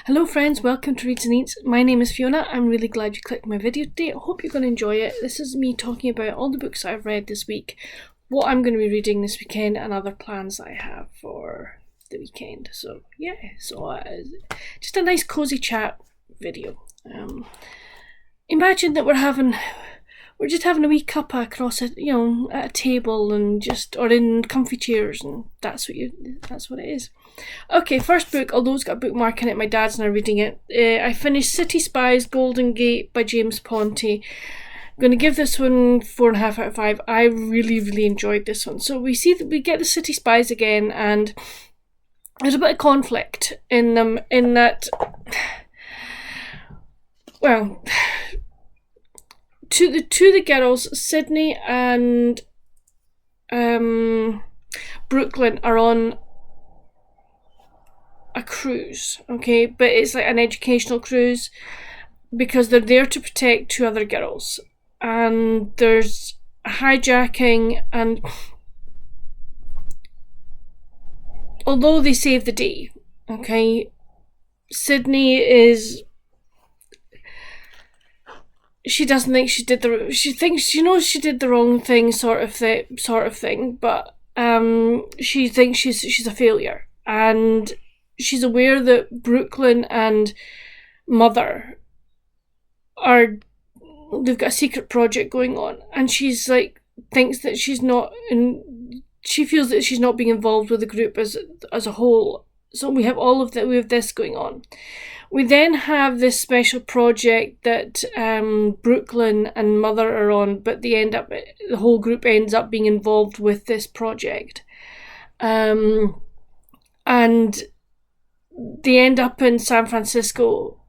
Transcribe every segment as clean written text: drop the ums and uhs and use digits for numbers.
Hello friends, welcome to Reads and Eats. My name is Fiona. I'm really glad you clicked my video today. I hope you're going to enjoy it. This is me talking about all the books I've read this week, what I'm going to be reading this weekend, and other plans I have for the weekend. So just a nice cozy chat video. Imagine that we're just having a wee cuppa across at a table or in comfy chairs, and that's what it is. Okay, first book, although it's got a bookmark in it, my dad's now reading it. I finished City Spies Golden Gate by James Ponti. I'm going to give this one 4.5 out of 5. I really enjoyed this one. So we get the City Spies again, and there's a bit of conflict in them, in that, well, to the girls, Sydney and Brooklyn are on a cruise, okay, but it's like an educational cruise because they're there to protect two other girls, and there's a hijacking, and although they save the day, okay, Sydney doesn't think she knows she did the wrong thing, sort of thing, but she thinks she's a failure, and she's aware that Brooklyn and Mother they've got a secret project going on, and she's like, thinks that she feels that she's not being involved with the group as a whole. So we have this going on. We then have this special project that Brooklyn and Mother are on, but the whole group ends up being involved with this project. And they end up in San Francisco,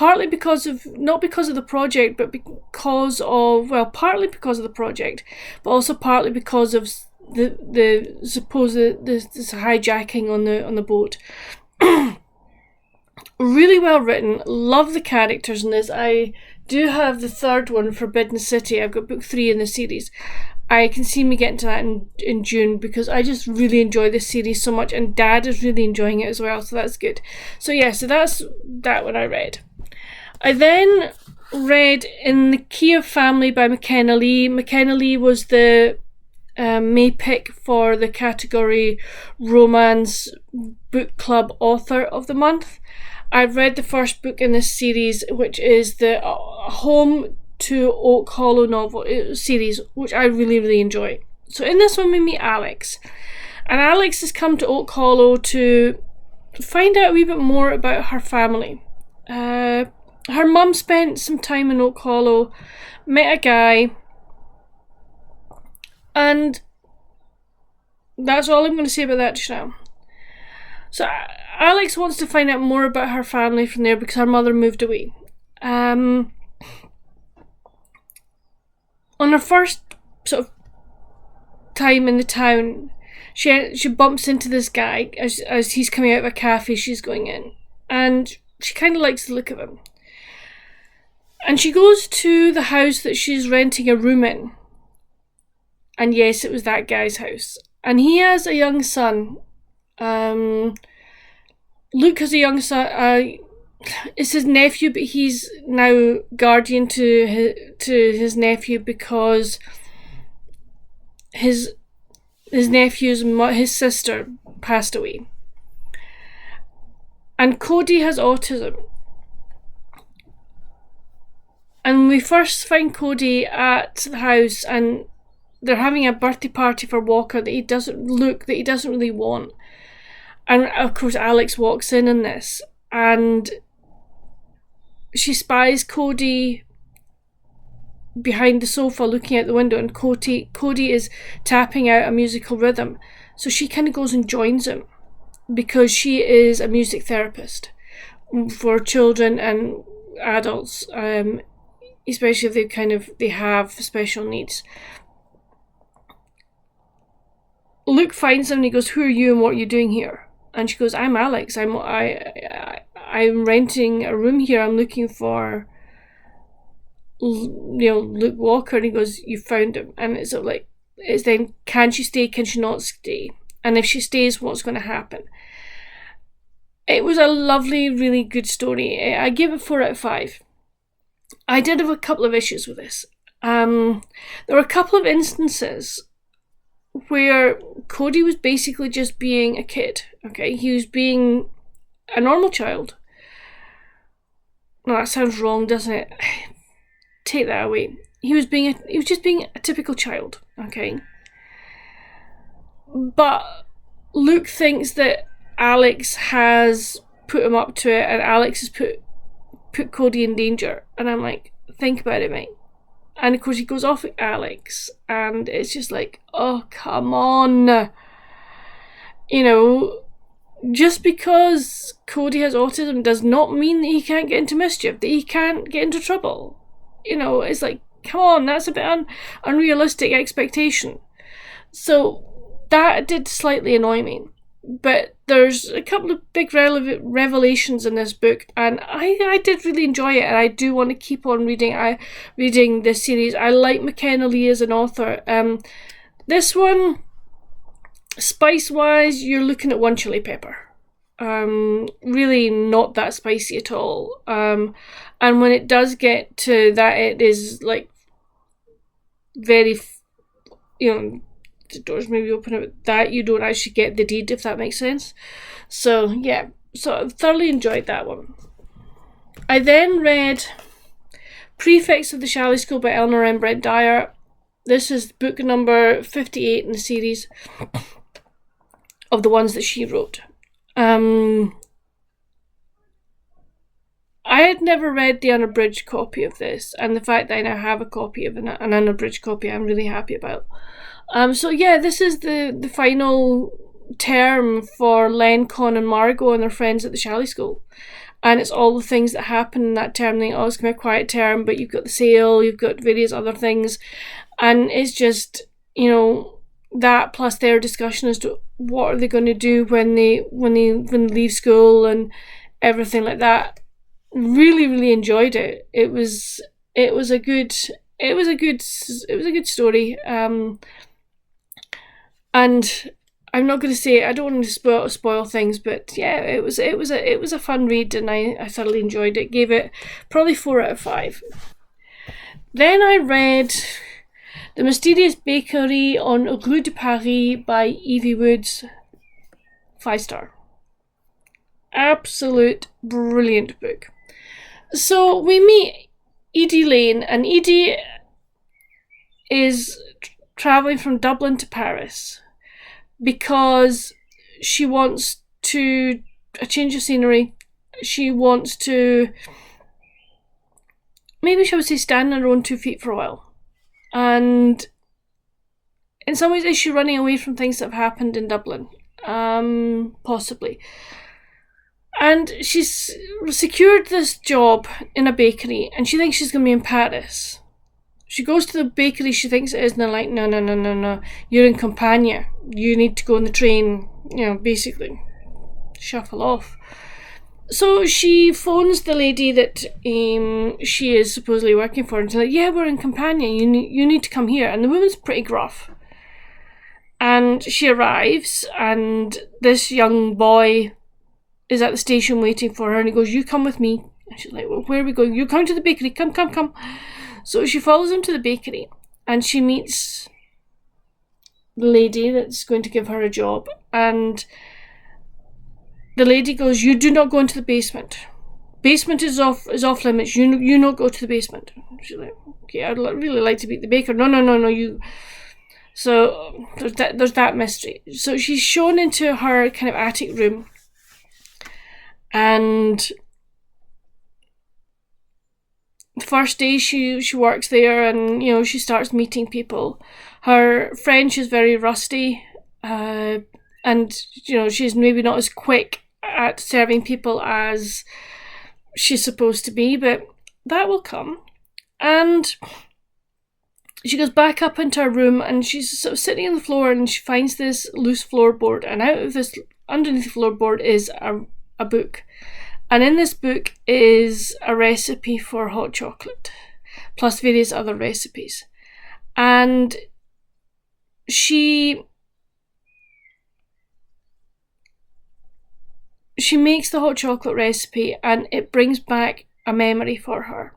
not because of the project, but partly because of the project, but also partly because of the supposed this hijacking on the boat. Really well written. Love the characters in this. I do have the third one, Forbidden City. I've got book 3 in the series. I can see me getting to that in June, because I just really enjoy this series so much, and Dad is really enjoying it as well, so that's good. So that's that one I read. I then read In the Key of Family by McKenna Lee. McKenna Lee was the May pick for the category Romance Book Club Author of the Month. I've read the first book in this series, which is the Home to Oak Hollow novel series, which I really enjoy. So in this one we meet Alex, and Alex has come to Oak Hollow to find out a wee bit more about her family. Her mum spent some time in Oak Hollow, met a guy, and that's all I'm going to say about that just now. So Alex wants to find out more about her family from there because her mother moved away. On her first sort of time in the town, she bumps into this guy as he's coming out of a cafe she's going in, and she kind of likes the look of him. And she goes to the house that she's renting a room in, and yes, it was that guy's house. And he has a young son. Luke has a young son. It's his nephew, but he's now guardian to his nephew because his his sister passed away. And Cody has autism. And we first find Cody at the house, and they're having a birthday party for Walker that he doesn't really want. And of course Alex walks in this, and she spies Cody behind the sofa looking out the window, and Cody is tapping out a musical rhythm. So she kind of goes and joins him because she is a music therapist for children and adults, especially if they have special needs. Luke finds them and he goes, "Who are you and what are you doing here?" And she goes, "I'm Alex. I'm renting a room here. I'm looking for, Luke Walker." And he goes, "You found him." And it's like, it's then, can she stay? Can she not stay? And if she stays, what's going to happen? It was a lovely, really good story. I gave it 4 out of 5. I did have a couple of issues with this. There were a couple of instances where Cody was basically just being a kid, okay? He was being a normal child. No, that sounds wrong, doesn't it? Take that away. He was just being a typical child, okay? But Luke thinks that Alex has put him up to it, and Alex has put Cody in danger. And I'm like, think about it, mate. And of course he goes off at Alex, and it's just like, oh, come on. You know, just because Cody has autism does not mean that he can't get into mischief, that he can't get into trouble. You know, it's like, come on, that's a bit unrealistic expectation. So that did slightly annoy me. But there's a couple of big revelations in this book, and I did really enjoy it, and I do want to keep on reading this series. I like McKenna Lee as an author. This one, spice-wise, you're looking at one chili pepper. Really not that spicy at all. And when it does get to that, it is like very, the doors maybe open up that you don't actually get the deed, if that makes sense. So yeah, so I thoroughly enjoyed that one. I then read Prefects of the Shalley School by Eleanor M. Brent Dyer. This is book number 58 in the series of the ones that she wrote. I had never read the unabridged copy of this, and the fact that I now have a copy of an unabridged copy, I'm really happy about. So yeah, this is the final term for Len, Con and Margot and their friends at the Shalley School. And it's all the things that happen in that term. They it's going to be a quiet term, but you've got the sale, you've got various other things. And it's just, that plus their discussion as to what are they going to do when they leave school and everything like that. Really, really enjoyed it. It was a good story. And I'm not going to say, I don't want to spoil things, but yeah, it was a fun read, and I thoroughly enjoyed it. Gave it probably 4 out of 5. Then I read The Mysterious Bakery on Rue de Paris by Evie Woods. 5-star. Absolute brilliant book. So we meet Edie Lane, and Edie is travelling from Dublin to Paris because she wants a change of scenery. She wants to, maybe shall we say, stand on her own 2 feet for a while. And in some ways, is she running away from things that have happened in Dublin? Possibly. And she's secured this job in a bakery, and she thinks she's going to be in Paris. She goes to the bakery she thinks it is, and they're like, no, you're in Campania. You need to go on the train, basically shuffle off. So she phones the lady that she is supposedly working for, and she's like, yeah, we're in Campania, you need to come here. And the woman's pretty gruff. And she arrives, and this young boy is at the station waiting for her, and he goes, you come with me. And she's like, well, where are we going? You're coming to the bakery, come. So she follows him to the bakery, and she meets the lady that's going to give her a job, and the lady goes, you do not go into the basement. Basement is off limits. You not go to the basement. She's like, okay, I'd really like to beat the baker. No, you. So there's that mystery. So she's shown into her kind of attic room, and the first day she works there, and she starts meeting people. Her French is very rusty, and she's maybe not as quick at serving people as she's supposed to be, but that will come. And she goes back up into her room, and she's sort of sitting on the floor, and she finds this loose floorboard, and out of this, underneath the floorboard is a book. And in this book is a recipe for hot chocolate, plus various other recipes. And she she makes the hot chocolate recipe and it brings back a memory for her.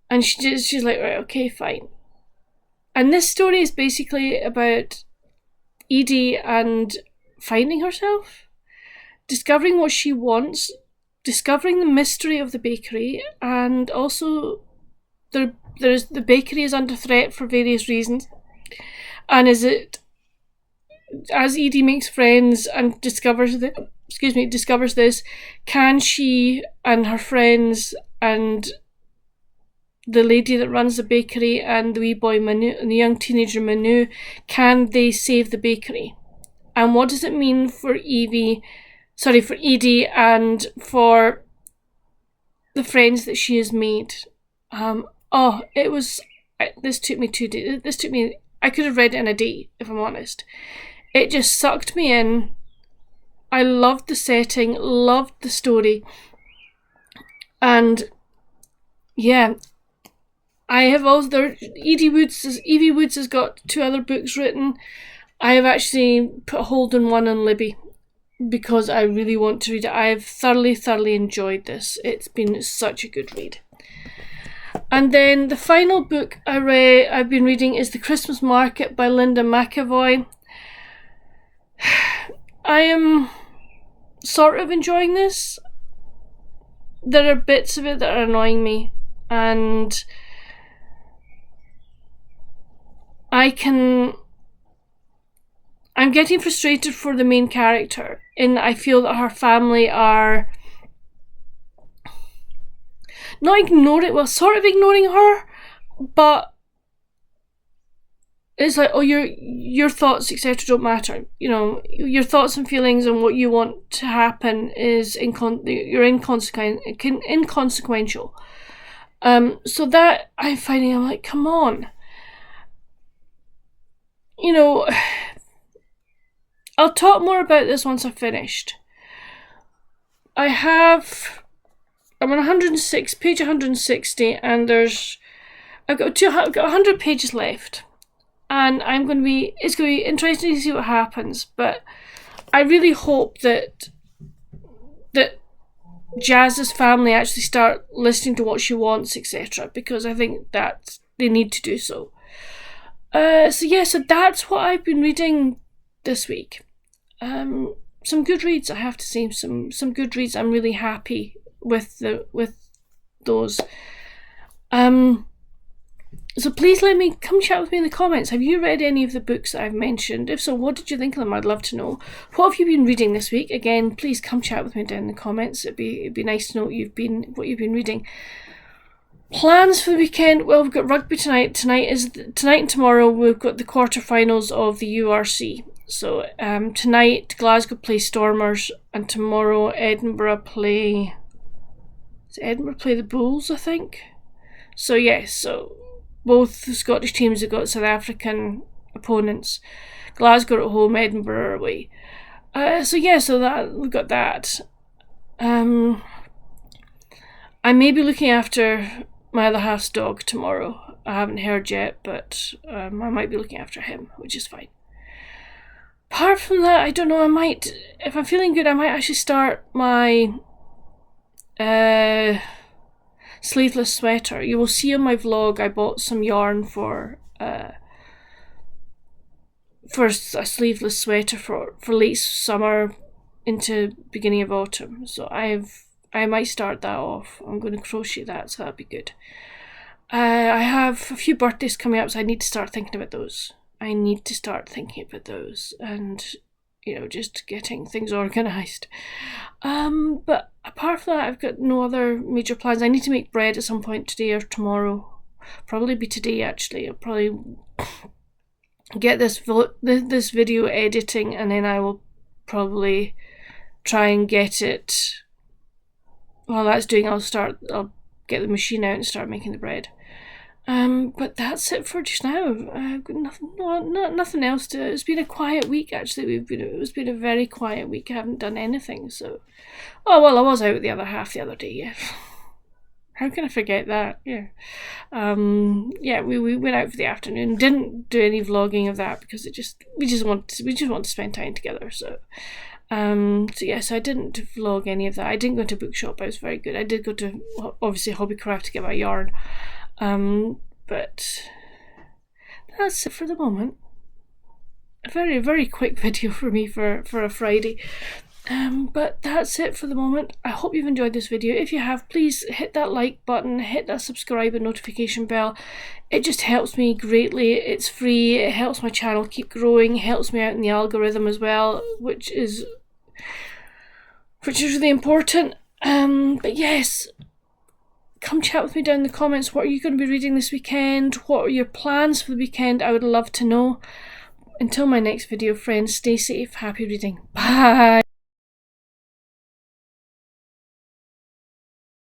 And she's like, right, okay, fine. And this story is basically about Edie and finding herself, discovering what she wants, discovering the mystery of the bakery, and also the bakery is under threat for various reasons. And as Edie makes friends and discovers this, can she and her friends and the lady that runs the bakery and the wee boy Manu and the young teenager Manu, can they save the bakery? And what does it mean for Edie and for the friends that she has made? This took me, I could have read it in a day, if I'm honest. It just sucked me in. I loved the setting, loved the story. And yeah, I have also, Evie Woods has got 2 other books written. I have actually put a hold on one on Libby because I really want to read it. I've thoroughly enjoyed this. It's been such a good read. And then the final book I've been reading is The Christmas Market by Linda McAvoy. I am sort of enjoying this. There are bits of it that are annoying me, and I'm getting frustrated for the main character, and I feel that her family are sort of ignoring her, but it's like, oh, your thoughts, etc., don't matter. You know, your thoughts and feelings and what you want to happen is you're inconsequential. So that I'm like, come on. You know, I'll talk more about this once I've finished. I'm on 106, page 160, and I've got 100 pages left. And it's going to be interesting to see what happens, but I really hope that Jazz's family actually start listening to what she wants, etc., because I think that they need to do so. So that's what I've been reading this week. Some good reads, I have to say. Some good reads. I'm really happy with those. So please come chat with me in the comments. Have you read any of the books that I've mentioned? If so, what did you think of them? I'd love to know. What have you been reading this week? Again, please come chat with me down in the comments. It'd be nice to know what you've been reading. Plans for the weekend. Well, we've got rugby tonight. Tonight and tomorrow we've got the quarterfinals of the URC. So tonight Glasgow play Stormers, and tomorrow Edinburgh play the Bulls, I think. So yes, so both the Scottish teams have got South African opponents. Glasgow at home, Edinburgh away. So that we've got that. I may be looking after my other half's dog tomorrow. I haven't heard yet, but I might be looking after him, which is fine. Apart from that, I don't know, if I'm feeling good, I might actually start my sleeveless sweater. You will see on my vlog I bought some yarn for a sleeveless sweater for late summer into beginning of autumn. So I might start that off. I'm going to crochet that, so that'll be good. I have a few birthdays coming up, so I need to start thinking about those. And, just getting things organised. But apart from that, I've got no other major plans. I need to make bread at some point today or tomorrow. Probably be today, actually. I'll probably get this video editing, and then I will probably try and get it. While that's doing, I'll get the machine out and start making the bread. But that's it for just now. I've got nothing else to. It's been a quiet week, actually. It's been a very quiet week. I haven't done anything. So, I was out with the other half the other day. Yeah. How can I forget that? Yeah. Yeah, we went out for the afternoon. Didn't do any vlogging of that because we just want to spend time together. So yes, I didn't vlog any of that. I didn't go to bookshop. I was very good. I did go to obviously Hobbycraft to get my yarn. But that's it for the moment. A very, very quick video for me for a Friday. But that's it for the moment. I hope you've enjoyed this video. If you have, please hit that like button, hit that subscribe and notification bell. It just helps me greatly. It's free. It helps my channel keep growing. It helps me out in the algorithm as well, which is really important. But yes, come chat with me down in the comments. What are you going to be reading this weekend? What are your plans for the weekend? I would love to know. Until my next video, friends, stay safe. Happy reading. Bye.